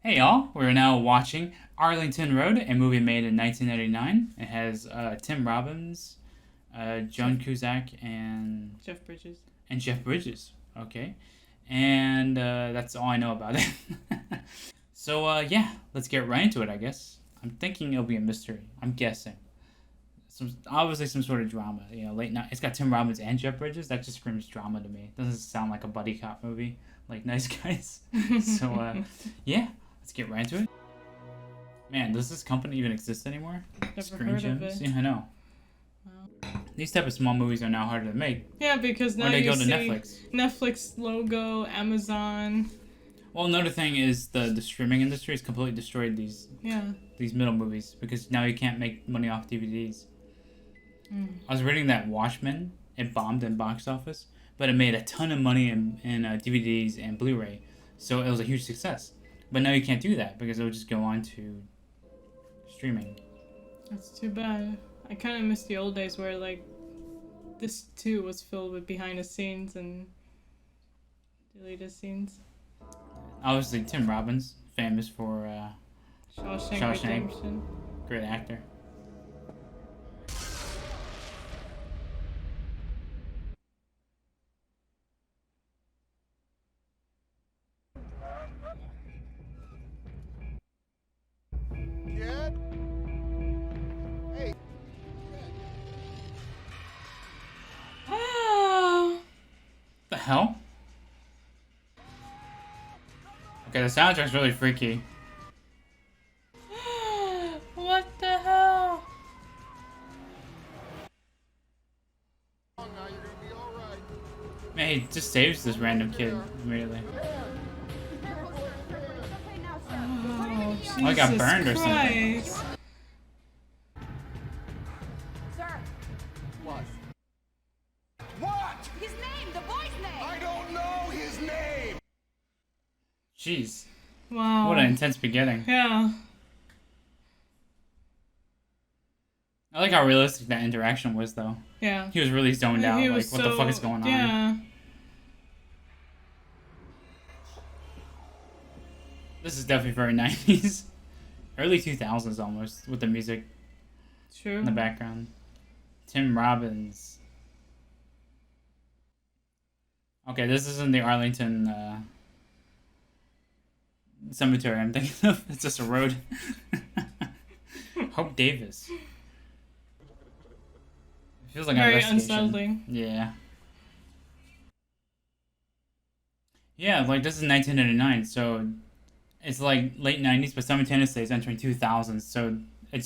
Hey y'all, we're now watching Arlington Road, a movie made in 1999. It has Tim Robbins, Joan Cusack, and Jeff Bridges. Okay, and that's all I know about it. So yeah, let's get right into it. I guess I'm thinking it'll be a mystery. I'm guessing obviously some sort of drama. You know, late night. It's got Tim Robbins and Jeff Bridges. That just screams drama to me. Doesn't sound like a buddy cop movie like Nice Guys. So yeah, let's get right into it. Man, does this company even exist anymore? Never Screen heard Gems? of it. Yeah, I know. These type of small movies are now harder to make. Yeah, because now Or they you go to see Netflix. logo, Amazon. Well, another thing is the streaming industry has completely destroyed these middle movies because now you can't make money off DVDs. I was reading that Watchmen, it bombed in box office, but it made a ton of money in DVDs and Blu-ray, so it was a huge success. But now you can't do that because it would just go on to streaming. That's too bad. I kind of miss the old days where like this too was filled with behind the scenes and deleted scenes. Obviously, Tim Robbins, famous for Shawshank Redemption. great actor. Kid? Hey. Ah! The hell? Okay, the soundtrack's really freaky. What the hell? Now you're gonna be all right. Man, he just saves this random kid immediately. Oh, Jesus I got burned or something. Christ. Sir, What? What? his name, the boy's name. I don't know his name. Jeez. Wow. What an intense beginning. Yeah. I like how realistic that interaction was, though. Yeah. He was really zoned out. He Like, was what the fuck is going on? Yeah. This is definitely very 90s. Early 2000s almost, with the music True. in the background. Tim Robbins. Okay, this isn't the Arlington cemetery I'm thinking of. It's just a road. Hope Davis. It feels like an Very investigation. unsettling. Yeah. Yeah, like this is 1999, so it's like late 90s, but simultaneously it's entering 2000s, so it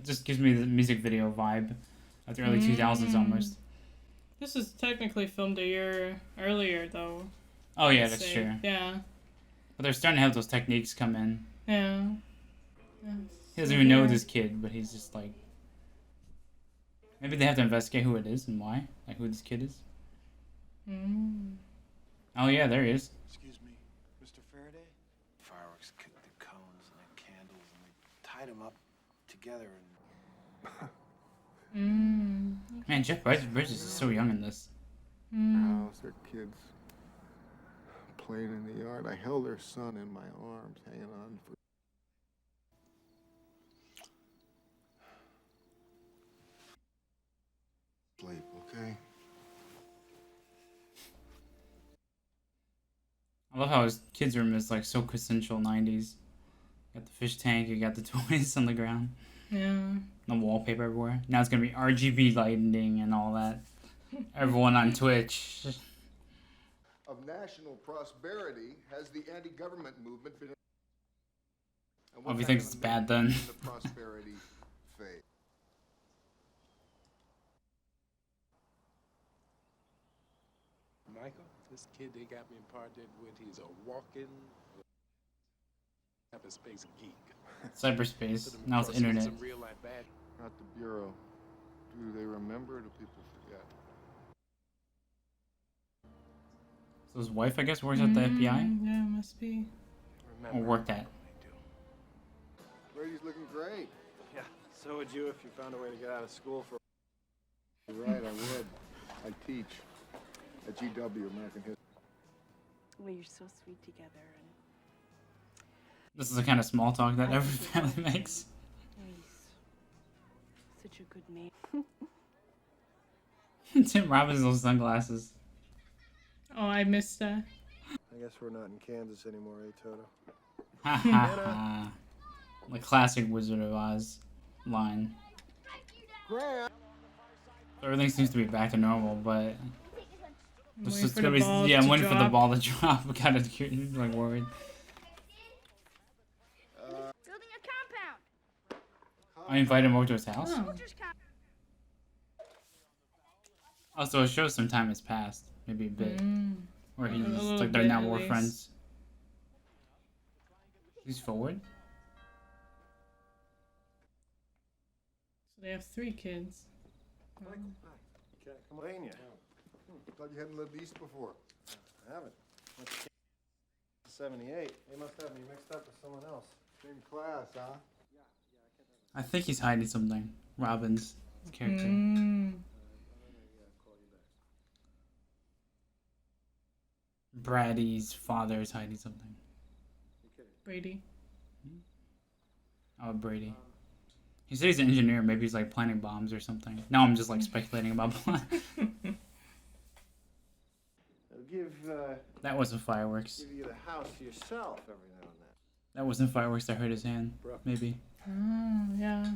just gives me the music video vibe of the early 2000s almost. This is technically filmed a year earlier, though. Oh yeah, I'd that's say. true. Yeah. But they're starting to have those techniques come in. Yeah. He doesn't even know this kid, but he's just like... Maybe they have to investigate who it is and why, like who this kid is. Oh yeah, there he is. Excuse me, Mr. Faraday? Fireworks kicked the cones and the candles and they tied them up together and... Man, Jeff Bridges is so young in this. House, their kids playing in the yard. I held their son in my arms, hanging on for. Sleep, okay? I love how his kids' room is like so quintessential 90s. You got the fish tank, you got the toys on the ground, Yeah. the wallpaper everywhere. Now it's gonna be RGB lighting and all that. Everyone on Twitch. Of national prosperity has the anti-government movement been. And Oh, if what you kind think of it's bad, then. amendment in the prosperity phase. Michael, this kid they got me imparted with, he's a walking space geek. Cyberspace. Now it's internet. Some real life bad. Not the Bureau. Do they remember or do people forget? So his wife, I guess, works at the FBI? Yeah, must be. Or worked at. Brady's looking great. Yeah, so would you if you found a way to get out of school for... You're right, I would. I teach at GW, American History. Well, you're so sweet together, and This is the kind of small talk that every family makes. Such a good name. Tim Robbins' little sunglasses. Oh, I missed that. I guess we're not in Kansas anymore, eh, Toto? Ha ha ha. The classic Wizard of Oz line. Grant! Everything seems to be back to normal, but I'm it's waiting just for gonna the be ball I'm to waiting for the drop. ball to drop. Kind of like worried. Building a compound. I invited him over to his house. Oh. Soldiers compound. Also, it shows some time has passed, maybe a bit, or he's little like they're bit, now at more least. friends. He's forward. So they have 3 kids. Okay, come on. You. Thought you hadn't lived east before. I haven't. 78. They must have me mixed up with someone else. Same class, huh? I think he's hiding something. Robin's character. Brady's father is hiding something. Brady. Oh, Brady. He said he's an engineer. Maybe he's like planting bombs or something. Now I'm just like speculating about. I'll give That wasn't fireworks. give you the house to yourself every now and then. That wasn't fireworks that hurt his hand. Maybe. Oh, yeah.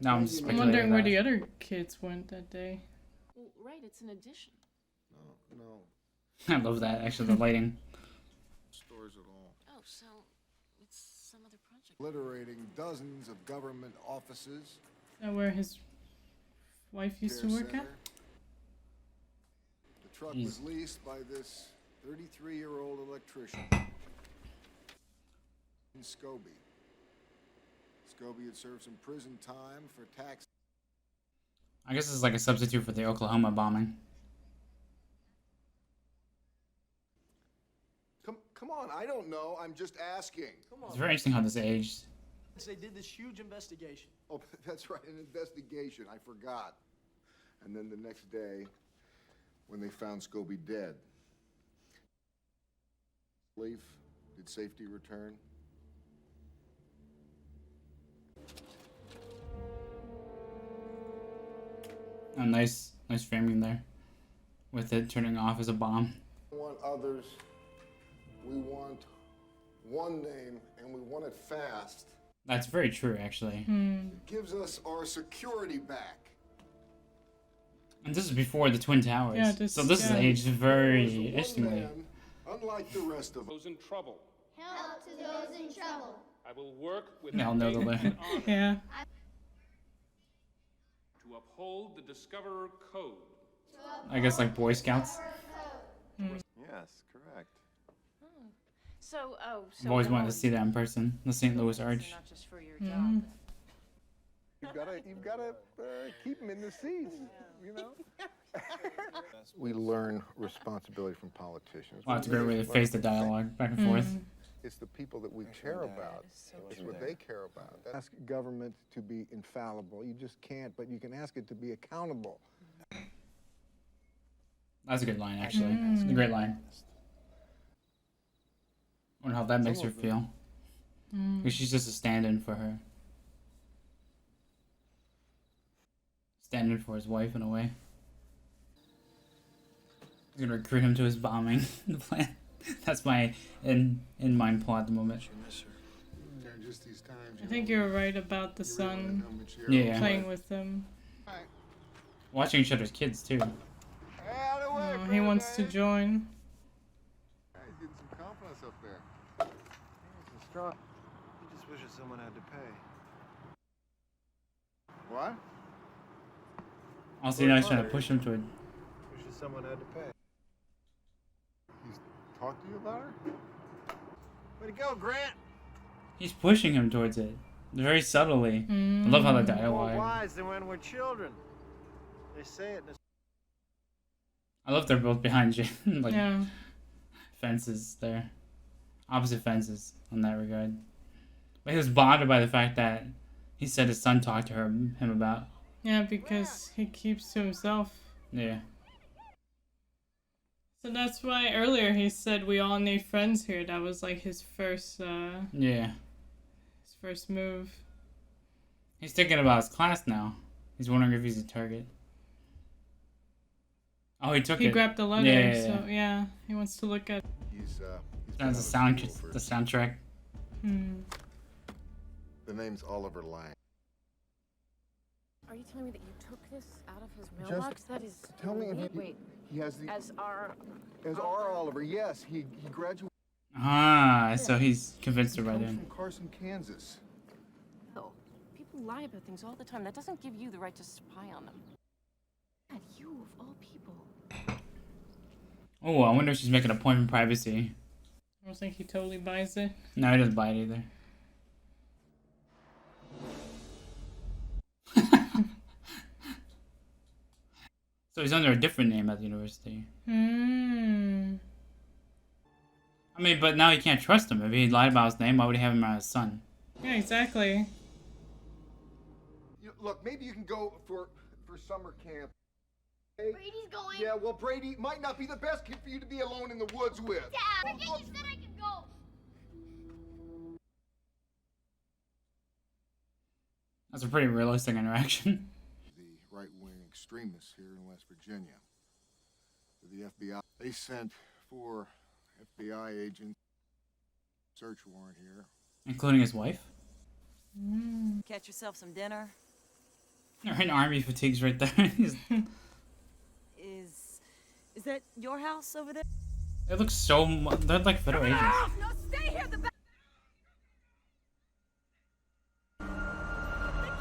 Now I'm just I'm speculating. wondering where about the it. other kids went that day. Well, right, it's an addition. No. I love that. Actually, the lighting. Stores at all. Oh, so it's some other project. Obliterating dozens of government offices. Is that where his wife used to care work at? center. The truck Jeez. was leased by this 33-year-old electrician in Scobie. Scobie had served some prison time for tax. I guess it's like a substitute for the Oklahoma bombing. Come on, I don't know. I'm just asking. It's very interesting how this aged. They did this huge investigation. Oh, that's right, an investigation. I forgot. And then the next day, when they found Scobie dead, Leaf, did safety return? Oh, nice framing there, with it turning off as a bomb. We want others. We want one name, and we want it fast. That's very true, actually. It gives us our security back. And this is before the Twin Towers. Yeah, so this is yeah. aged There very was one interestingly. man, unlike the rest of us. Those in trouble. Help to those in trouble. I will work with They all know the faith lyric. and honor Yeah. to uphold the Discoverer Code. I guess like Boy Scouts. Yes, correct. So, I've always wanted to see that in person. The St. Louis Arch. Not just for your job. You've gotta keep them in the seats, you know? We learn responsibility from politicians. Wow, that's a great way to face the dialogue back and forth. It's the people that we care about. It's what they care about. Ask government to be infallible. You just can't, but you can ask it to be accountable. That's a good line, actually. It's a great line. I wonder how that makes her feel. Because she's just a stand-in for her. Stand-in for his wife, in a way. He's gonna recruit him to his bombing plan. That's my in-mind plot at the moment. Just these times. I think you're right about the son Yeah. playing with them. Watching each other's kids, too. Oh, he wants to join. He's getting some confidence up there. It's strong. He just wishes someone had to pay. What? Also, you know, he's trying to push him to it. Wishes someone had to pay. He's talked to you about her? Way to go, Grant! He's pushing him towards it. Very subtly. I love how the More dialogue. wise than when we're children. They say it in a I love they're both behind you. like Yeah. fences there. Opposite fences on that regard. But he was bothered by the fact that he said his son talked to him about. Yeah, because he keeps to himself. Yeah. So that's why earlier he said we all need friends here. That was like his first Yeah. first move. He's thinking about his class now. He's wondering if he's a target. Oh, he took it. He grabbed the letter, Yeah. so yeah, he wants to look at. That's the soundtrack. The name's Oliver Lang. Are you telling me that you took this out of his mailbox? That is. Tell me if Wait. he has the As our. R. Oliver. Yes, he graduated. Ah, so he's convinced to write Comes in. from Carson, Kansas. Oh, people lie about things all the time. That doesn't give you the right to spy on them. God, you of all people. Oh, I wonder if she's making a point of privacy. I don't think he totally buys it. No, he doesn't buy it either. So he's under a different name at the university. I mean, but now he can't trust him. If he lied about his name, why would he have him as his son? Yeah, exactly. Look, maybe you can go for summer camp. Hey, Brady's going. yeah, well, Brady might not be the best kid for you to be alone in the woods with. Dad, you said I could go. That's a pretty realistic interaction. The right-wing extremists here in West Virginia. The FBI, they sent 4 FBI agents search warrant here. Including his wife? Catch yourself some dinner. They're in army fatigues right there. Is that your house over there? They look so they're like federal agents. No, stay here. The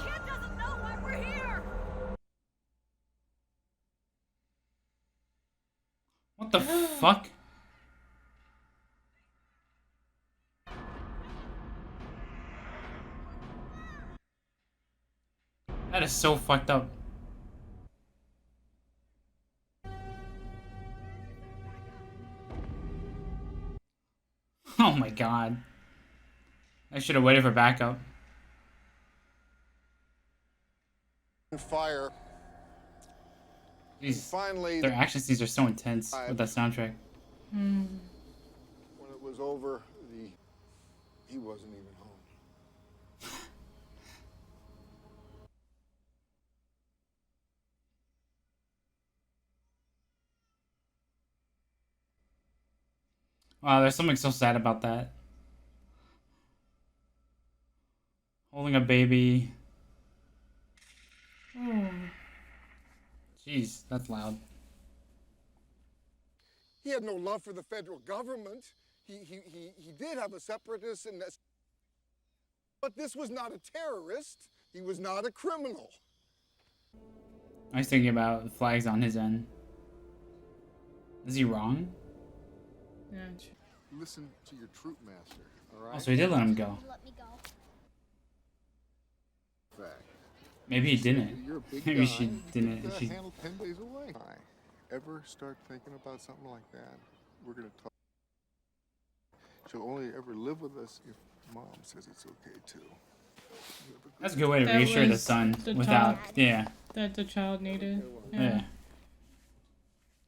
kid doesn't know why we're here. What the fuck? That is so fucked up. Oh my god. I should have waited for backup. Fire. Finally, their action scenes are so intense with that soundtrack. When it was over, he wasn't even home. Wow, there's something so sad about that. Holding a baby. Jeez, that's loud. He had no love for the federal government. He did have a separatist, and that's. But this was not a terrorist. He was not a criminal. I was thinking about the flags on his end. Is he wrong? Yeah. Listen to your troop master, all right? Oh, so he did let him go. Let me go. Fact. Maybe he didn't. You're a big Maybe guy. she didn't. You She... handle 10 days away. Ever start thinking about something like that? We're gonna talk. She'll only ever live with us if Mom says it's okay too. That's a good way to That reassure the was son the without, child. yeah. That the child needed. Yeah.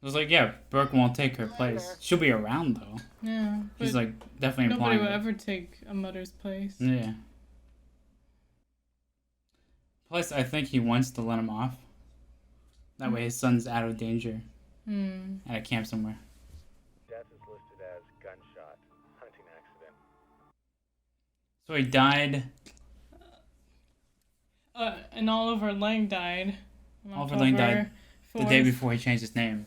It was like, yeah, Brooke won't take her place. She'll be around though. Yeah. She's but like definitely nobody implying. will it. ever take a mother's place. Yeah. Plus, I think he wants to let him off. That way his son's out of danger. At a camp somewhere. Death is listed as gunshot, hunting accident. So he died. And Oliver Lang died. on Oliver Lang died October the day 4th. before he changed his name.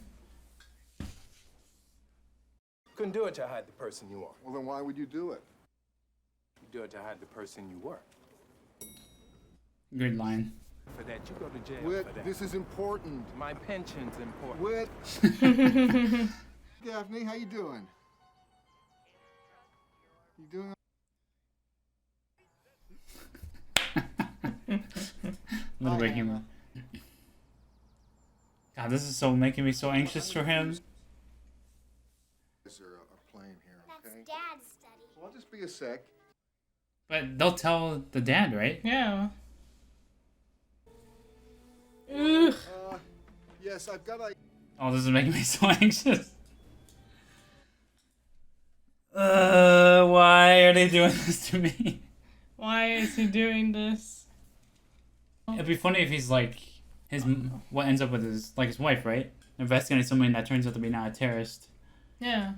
Couldn't do it to hide the person you are. Well, then why would you do it? You do it to hide the person you were. Good line. For that, you go to jail Whit, for that. this is important. My pension's important. Whit. Daphne, how you doing? You doing? A little bit of humor. God, this is so making me so anxious for him. Is there a plane here? That's Okay. Dad's study. Well, I'll just be a sec. But they'll tell the dad, right? Yeah. Ugh. Yes, I've got a. Oh, this is making me so anxious. Why are they doing this to me? Why is he doing this? It'd be funny if he's like what ends up with his wife, right? Investigating somebody that turns out to be not a terrorist. Yeah.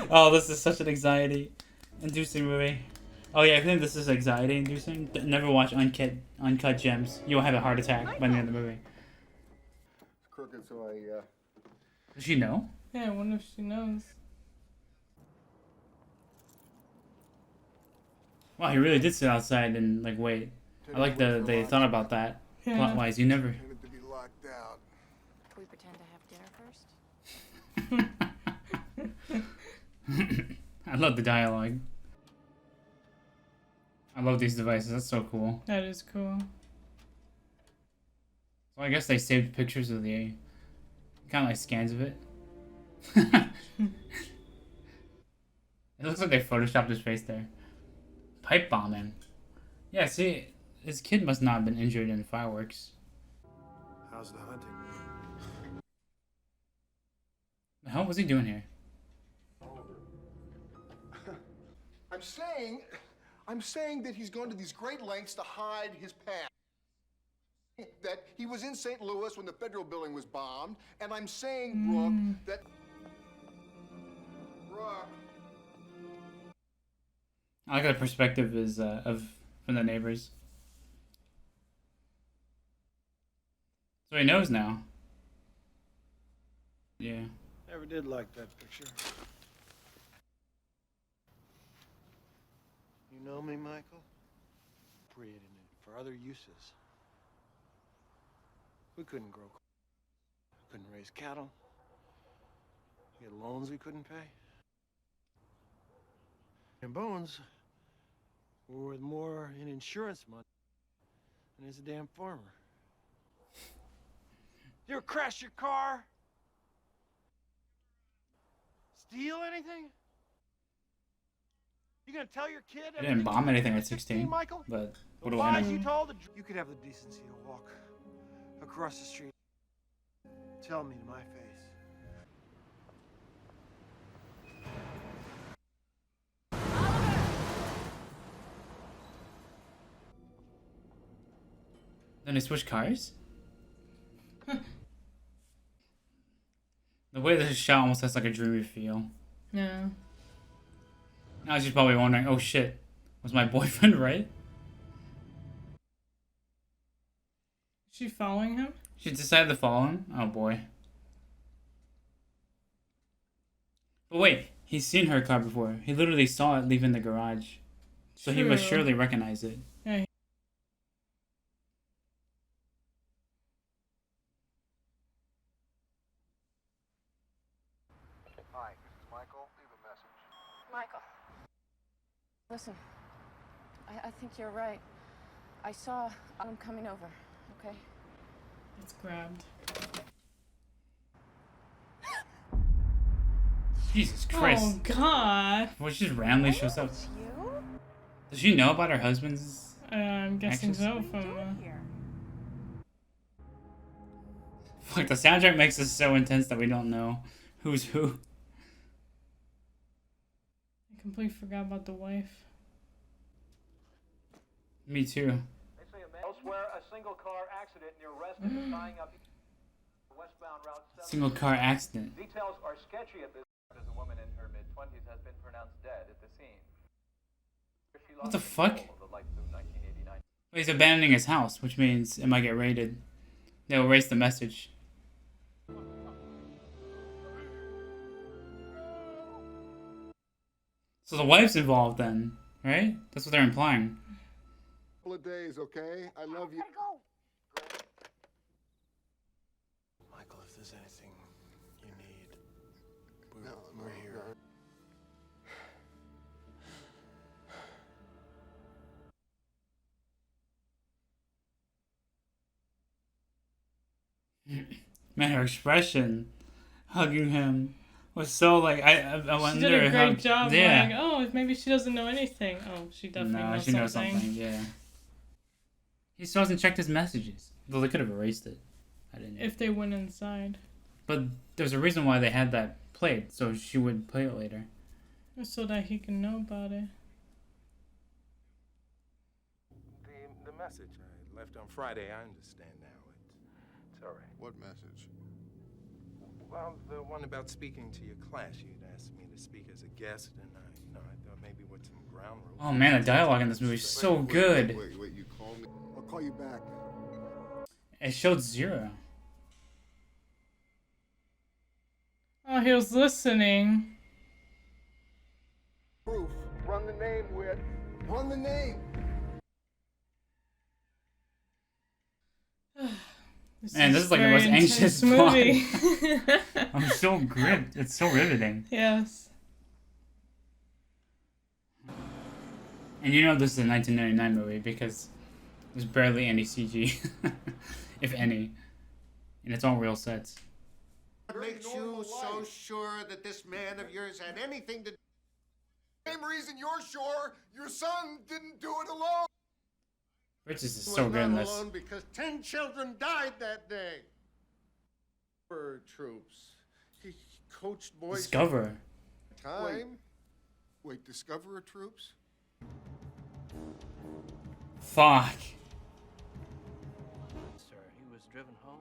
Oh, this is such an anxiety-inducing movie. Oh yeah, I think this is anxiety-inducing. Never watch Uncut Gems. You'll have a heart attack by the end of the movie. It's crooked, so I, Does she know? Yeah, I wonder if she knows. Wow, he really did sit outside and like wait. I like they thought about that Yeah. plot-wise. You never. Intended to be locked out. Can we pretend to have dinner first? I love the dialogue. I love these devices. That's so cool. That is cool. So I guess they saved pictures of the kind of like scans of it. It looks like they photoshopped his face there. Pipe bombing. Yeah, see, his kid must not have been injured in fireworks. How's the hunting? The hell was he doing here? I'm saying that he's gone to these great lengths to hide his past. That he was in St. Louis when the federal building was bombed, and I'm saying, Brooke, that... Brooke... I like the perspective is from the neighbors. So he knows now. Yeah. Never did like that picture. You know me, Michael? Created it for other uses. We couldn't grow, couldn't raise cattle. We had loans we couldn't pay. And Bones were worth more in insurance money than as a damn farmer. You ever crash your car? Steal anything? You gonna tell your kid? He didn't bomb anything at 16, Michael? but The what do I lies know? you told, you could have the decency to walk across the street. Tell me to my face. Then they switch cars? The way this is shot almost has like a dreamy feel. Yeah. Now she's probably wondering, oh shit, was my boyfriend right? Is she following him? She decided to follow him? Oh boy. But wait, he's seen her car before. He literally saw it leaving the garage. So he must True. surely recognize it. Yeah. Hi, this is Michael. Leave a message. Michael. Listen, I think you're right. I saw I'm coming over, okay? It's grabbed. Jesus Christ. Oh God. Well, she just randomly shows up. It's you? Does she know about her husband's? I'm guessing Actions? so from Like the soundtrack makes this so intense that we don't know who's who. I completely forgot about the wife. Me too. Elsewhere, a single car accident near Reston is tying up westbound Route 7. Single car accident. Details are sketchy at this as a woman in her mid-20s has been pronounced dead at the scene. She What lost the fuck? control of the light through 1989. Well, he's abandoning his house, which means it might get raided. They'll erase the message. So the wife's involved then, right? That's what they're implying. Couple of days, okay? I love you. Michael, if there's anything you need, we're here. Man, her expression, hugging him, was so like I wonder She did a great how. job. Yeah. Like, oh, maybe she doesn't know anything. Oh, she definitely No, knows she knows something. something. Yeah. He still hasn't checked his messages, though they could have erased it. I didn't. If they went inside. But there's a reason why they had that played, so she would play it later. So that he can know about it. The message I left on Friday, I understand now. It's all right. What message? Well, the one about speaking to your class. You'd asked me to speak as a guest, and I thought maybe with some ground rules. Oh man, the dialogue in this movie is so good. Wait, you call me? I'll call you back. It showed zero. Oh, he was listening. Proof. Run the name, Whit. Run the name. Man, this is like the most anxious movie. I'm so gripped. It's so riveting. Yes. And you know this is a 1999 movie because there's barely any CG, if any, and it's all real sets. What makes you so sure that this man of yours had anything to do? Same reason you're sure your son didn't do it alone. Bridges is so good in this. Alone because 10 children died that day. For troops, he coached boys. Discover. Time. Wait, Discoverer troops? Fuck. Sir, he was driven home.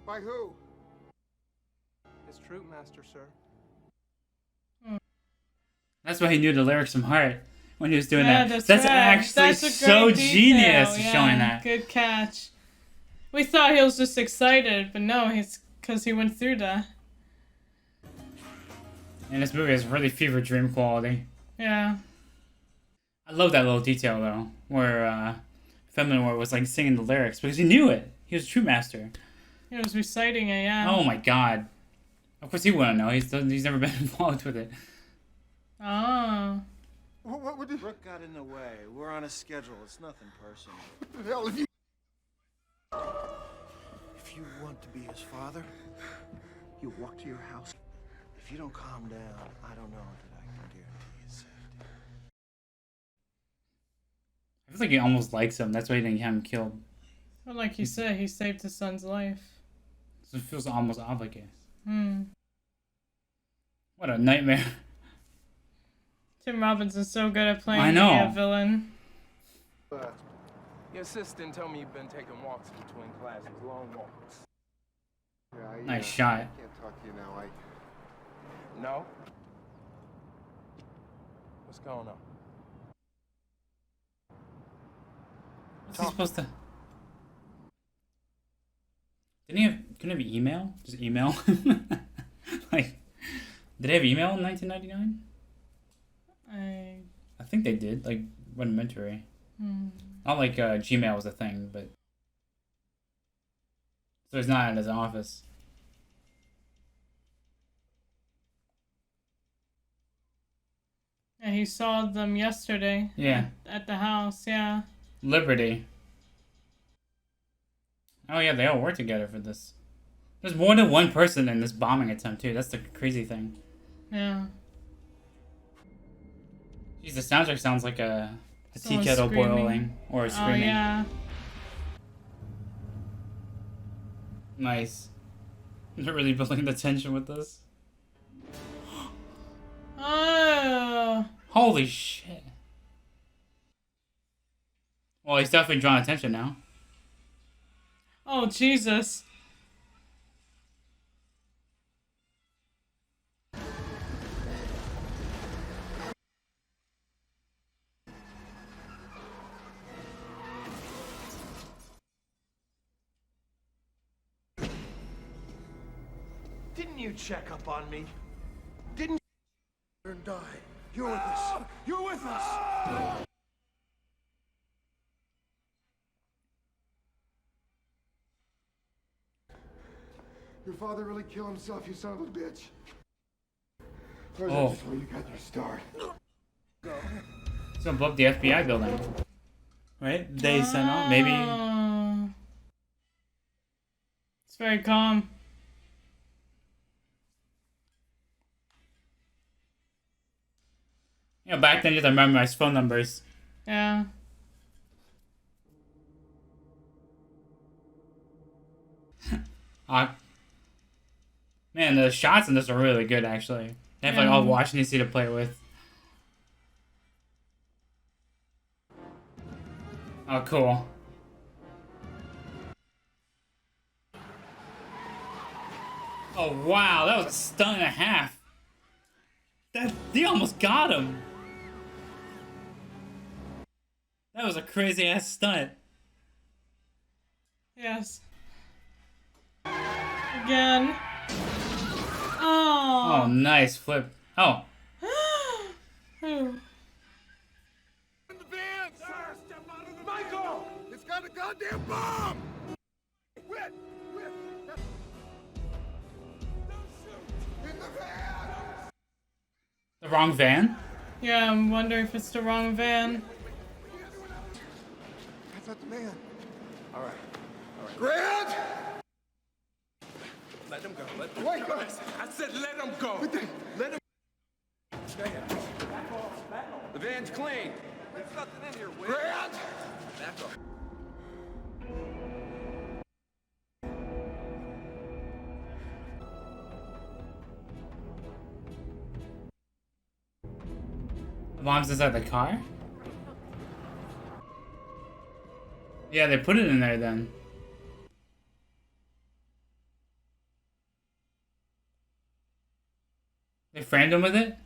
By who? His troop master, sir. That's why he knew the lyrics from heart when he was doing Yeah, that. that's right. Actually That's a so great genius detail. showing that. Good catch. We thought he was just excited, but no, he's because he went through that. And this movie has really fever dream quality. Yeah. I love that little detail though, where Feminor was like singing the lyrics because he knew it. He was a true master. He was reciting it, yeah. Oh my god. Of course he wouldn't know. He's never been involved with it. Oh. What would you... Brooke got in the way. We're on a schedule. It's nothing personal. What the hell have you... If you want to be his father, you walk to your house. If you don't calm down, I don't know that I can guarantee his safety. I feel like he almost likes him. That's why he didn't have him killed. Well, like you said, he saved his son's life. So it feels almost obligate. What a nightmare. Tim Robbins is so good at playing I know. a villain. Your assistant told me you've been taking walks between classes, long walks. Yeah, Nice shot. I can't talk to you now. No? What's going on? What's he supposed to... Couldn't it be email? Just email? Like, did they have email in 1999? I think they did, like, rudimentary. Not like Gmail was a thing, but... So he's not at his office. Yeah, he saw them yesterday. Yeah. At the house, yeah. Liberty. Oh yeah, they all work together for this. There's more than one person in this bombing attempt too. That's the crazy thing. Yeah. Jeez, the soundtrack sounds like a tea Someone's kettle screaming. boiling or screaming. Oh, yeah. Nice. They're really building the tension with this. Oh. Holy shit. Well, he's definitely drawing attention now. Oh, Jesus. Didn't you check up on me? Didn't you and die? You're with us. You're with us. Your father really killed himself, you son of a bitch. Oh. That's where you got your start. He's gonna blow up the FBI building. Right? They sent on. Maybe. It's very calm. You know, back then you had to memorize phone numbers. Yeah. Man, the shots in this are really good, actually. They have like all Washington DC to play with. Oh, cool. Oh, wow, that was a stunt and a half. He almost got him. That was a crazy ass stunt. Yes. Again. Oh. Oh, nice flip. Oh. Ooh. In the van! Sir, step out of the Michael! It's got a goddamn bomb! Quit! Don't shoot! In the van! The wrong van? Yeah, I'm wondering if it's the wrong van. That's not the man. All right. Grant! Let him go. Let him Wait, go. go. I said let him go. Let him. The van's clean. There's nothing in here, Will. Grant! Back off. The bomb's inside the car? Yeah, they put it in there then. They framed him with it?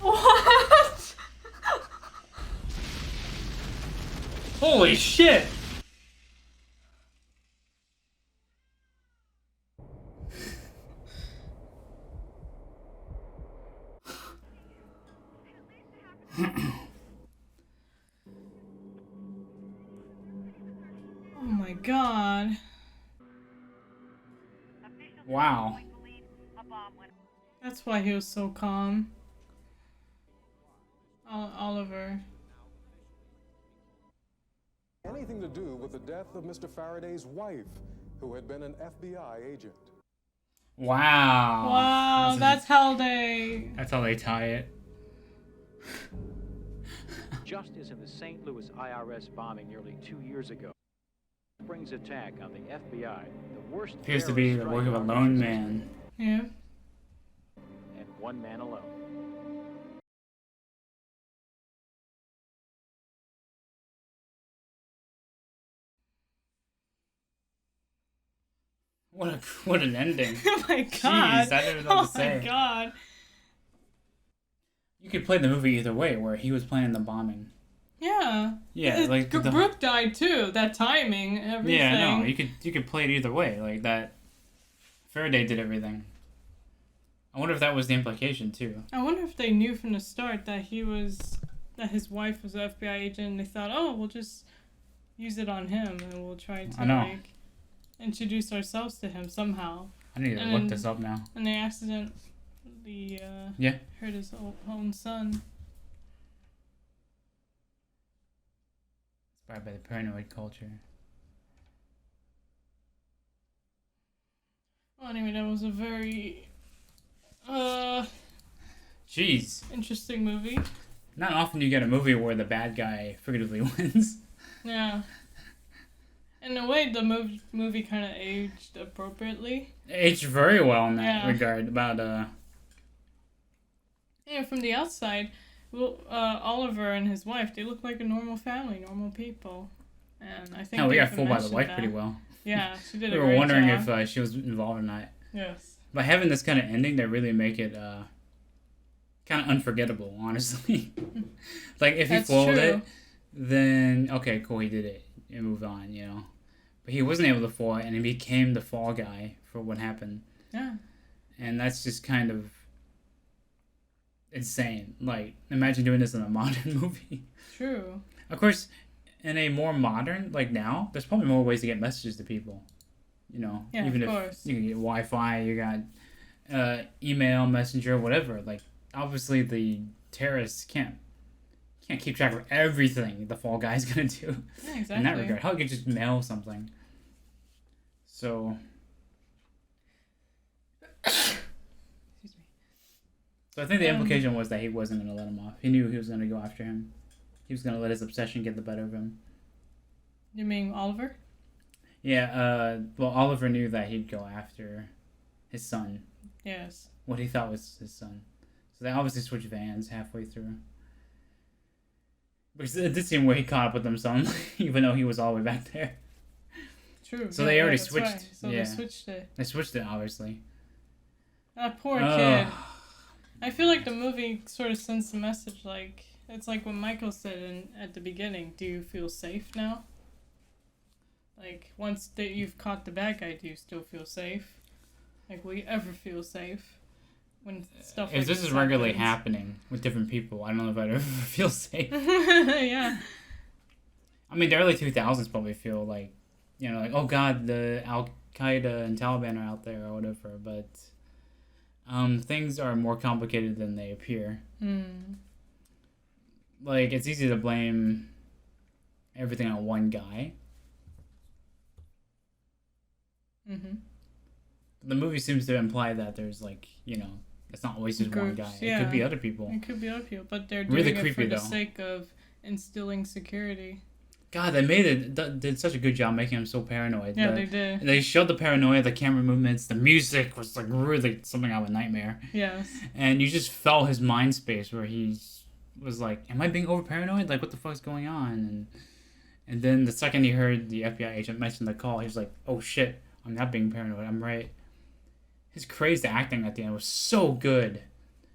What? Holy shit! Oh my god. Wow. That's why he was so calm. Oliver. Anything to do with the death of Mr. Faraday's wife, who had been an FBI agent. Wow. Wow, that's how they... That's how they tie it. Just as in the St. Louis IRS bombing nearly 2 years ago, Spring's attack on the FBI, the worst Appears to be the work of a lone man. Yeah. And one man alone. What an ending. Oh my god. Jeez, I didn't know what to say. Oh my god. You could play the movie either way, where he was planning the bombing. Yeah. Yeah, like Brooke died too. That timing, everything. Yeah, no, you could play it either way. Like that. Faraday did everything. I wonder if that was the implication too. I wonder if they knew from the start that his wife was an FBI agent, and they thought, oh, we'll just use it on him, and we'll try to like introduce ourselves to him somehow. I need to look this up now. And they accidentally hurt his own son. Inspired by the paranoid culture. Well, anyway, that was a very Jeez. interesting movie. Not often you get a movie where the bad guy figuratively wins. Yeah. In a way, the movie kind of aged appropriately. Aged very well in that regard. About Yeah, from the outside, Oliver and his wife, they look like a normal family, normal people, and I think. We got fooled by the wife pretty well. Yeah, she did. We were wondering if she was involved or not. Yes. By having this kind of ending, they really make it kind of unforgettable, honestly. Like if he foiled it, then okay, cool, he did it and moved on, you know. But he wasn't able to foil it, and he became the fall guy for what happened. Yeah. And that's just kind of insane. Like, imagine doing this in a modern movie. True. Of course, in a more modern, like now, there's probably more ways to get messages to people. You know, yeah, even of if course. you can get Wi-Fi, you got email, messenger, whatever. Like, obviously, the terrorists can't keep track of everything the fall guy's gonna do. Yeah, exactly. In that regard, how could just mail something? So. So I think the implication was that he wasn't going to let him off. He knew he was going to go after him. He was going to let his obsession get the better of him. You mean Oliver? Yeah, well, Oliver knew that he'd go after his son. Yes. What he thought was his son. So they obviously switched vans halfway through. Because it did seem where he caught up with them some, even though he was all the way back there. True. So they already switched. Right. So they switched it. They switched it, obviously. That poor kid. I feel like the movie sort of sends the message like, it's like what Michael said at the beginning. Do you feel safe now? Like, once that you've caught the bad guy, do you still feel safe? Like, will you ever feel safe when stuff like this is regularly happening with different people, I don't know if I'd ever feel safe. Yeah. I mean, the early 2000s probably feel like, you know, like, oh God, the Al-Qaeda and Taliban are out there or whatever, but things are more complicated than they appear. Like, it's easy to blame everything on one guy. The movie seems to imply that there's, like, you know, it's not always just one guy. Yeah. It could be other people. It could be other people, but they're doing really it creepy, for the though. sake of instilling security. God, they did such a good job making him so paranoid. Yeah, they did. They showed the paranoia, the camera movements, the music was like really something out of a nightmare. Yes. And you just felt his mind space where he was like, am I being over paranoid? Like, what the fuck's going on? And then the second he heard the FBI agent mention the call, he was like, oh shit, I'm not being paranoid, I'm right. His crazed acting at the end was so good.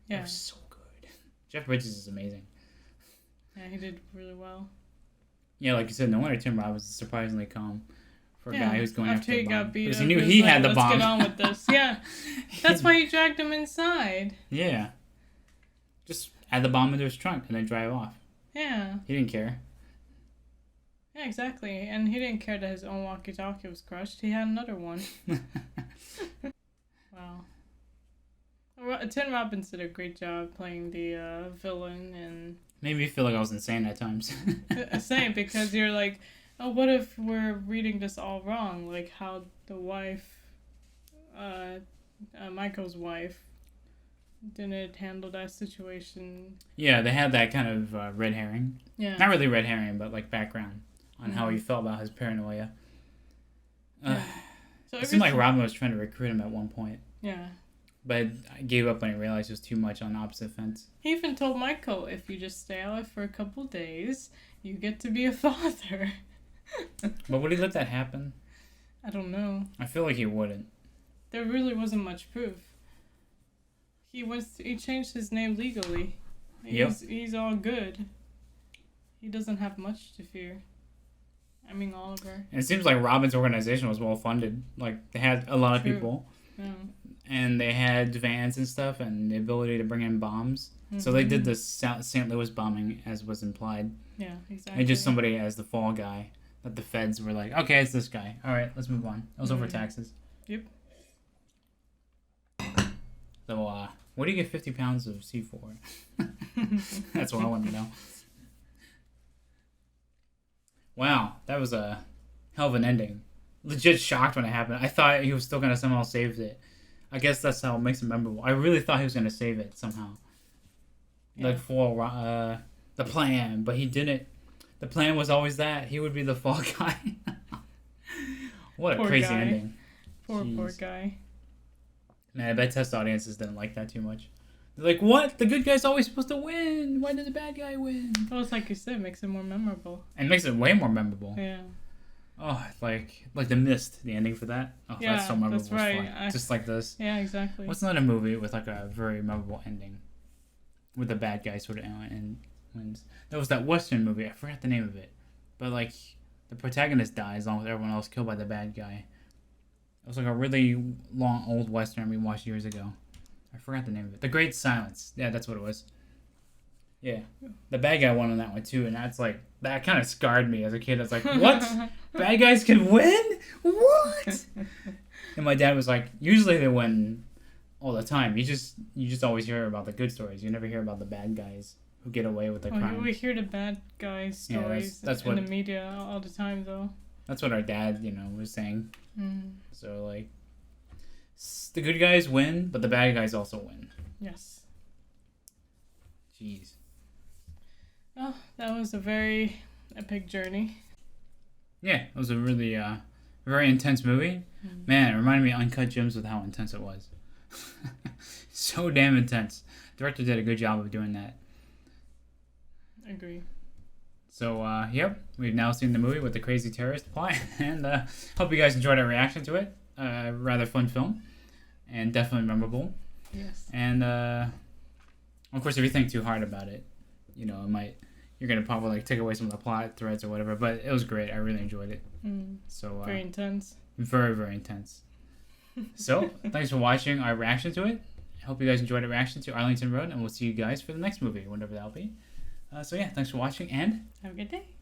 Yeah. It was so good. Jeff Bridges is amazing. Yeah, he did really well. Yeah, like you said, no wonder Tim Robbins is surprisingly calm for a guy who's going after he the bomb. got beat Because up, he knew was he like, had the bomb. Let's get on with this. Yeah. That's why he dragged him inside. Yeah. Just add the bomb into his trunk and then drive off. Yeah. He didn't care. Yeah, exactly. And he didn't care that his own walkie-talkie was crushed. He had another one. Wow. Well, Tim Robbins did a great job playing the villain and... Made me feel like I was insane at times. Same, because you're like, oh, what if we're reading this all wrong? Like how the wife, Michael's wife, didn't handle that situation. Yeah, they had that kind of red herring. Yeah. Not really red herring, but like background on how he felt about his paranoia. Yeah. So it seemed like Robin was trying to recruit him at one point. Yeah. But I gave up when he realized it was too much on the opposite fence. He even told Michael, if you just stay out for a couple days, you get to be a father. But would he let that happen? I don't know. I feel like he wouldn't. There really wasn't much proof. He changed his name legally. He's all good. He doesn't have much to fear. I mean, Oliver. And it seems like Robin's organization was well funded. Like, they had a lot of people. Yeah. And they had vans and stuff and the ability to bring in bombs. So they did the St. Louis bombing as was implied. Yeah, exactly. And just somebody as the fall guy that the feds were like, okay, it's this guy. All right, let's move on. It was over taxes. Yep. So, what do you get 50 pounds of C4? That's what I want to know. Wow, that was a hell of an ending. Legit shocked when it happened. I thought he was still going to somehow save it. I guess that's how it makes it memorable. I really thought he was going to save it somehow. Yeah. Like for the plan, but he didn't. The plan was always that he would be the fall guy. What a crazy ending. Poor guy. Man, I bet test audiences didn't like that too much. They're like, what? The good guy's always supposed to win. Why did the bad guy win? Well, it's like you said, it makes it more memorable. And makes it way more memorable. Yeah. Oh, like The Mist, the ending for that. Oh, yeah, that's so memorable. That's right. Just like this. Yeah, exactly. What's another movie with like a very memorable ending? With the bad guy sort of and wins. There was that Western movie. I forgot the name of it. But like, the protagonist dies along with everyone else killed by the bad guy. It was like a really long old Western we watched years ago. I forgot the name of it. The Great Silence. Yeah, that's what it was. Yeah. The bad guy won on that one too, and that's like, that kind of scarred me as a kid. I was like, what? Bad guys can win? What? And my dad was like, usually they win all the time. You just always hear about the good stories. You never hear about the bad guys who get away with the crime. We hear the bad guy stories that's in the media all the time, though. That's what our dad, was saying. So, like, the good guys win, but the bad guys also win. Yes. Jeez. Well, that was a very epic journey. Yeah, it was a really very intense movie. Man, it reminded me of Uncut Gems with how intense it was. So damn intense. Director did a good job of doing that. Agree. So, yep, we've now seen the movie with the crazy terrorist plot, and hope you guys enjoyed our reaction to it. Rather fun film, and definitely memorable. Yes. And, of course, if you think too hard about it, you know, you're going to probably, like, take away some of the plot threads or whatever, but it was great. I really enjoyed it. So, very intense. Very, very intense. So, thanks for watching our reaction to it. I hope you guys enjoyed our reaction to Arlington Road, and we'll see you guys for the next movie, whenever that'll be. So yeah, thanks for watching, and have a good day.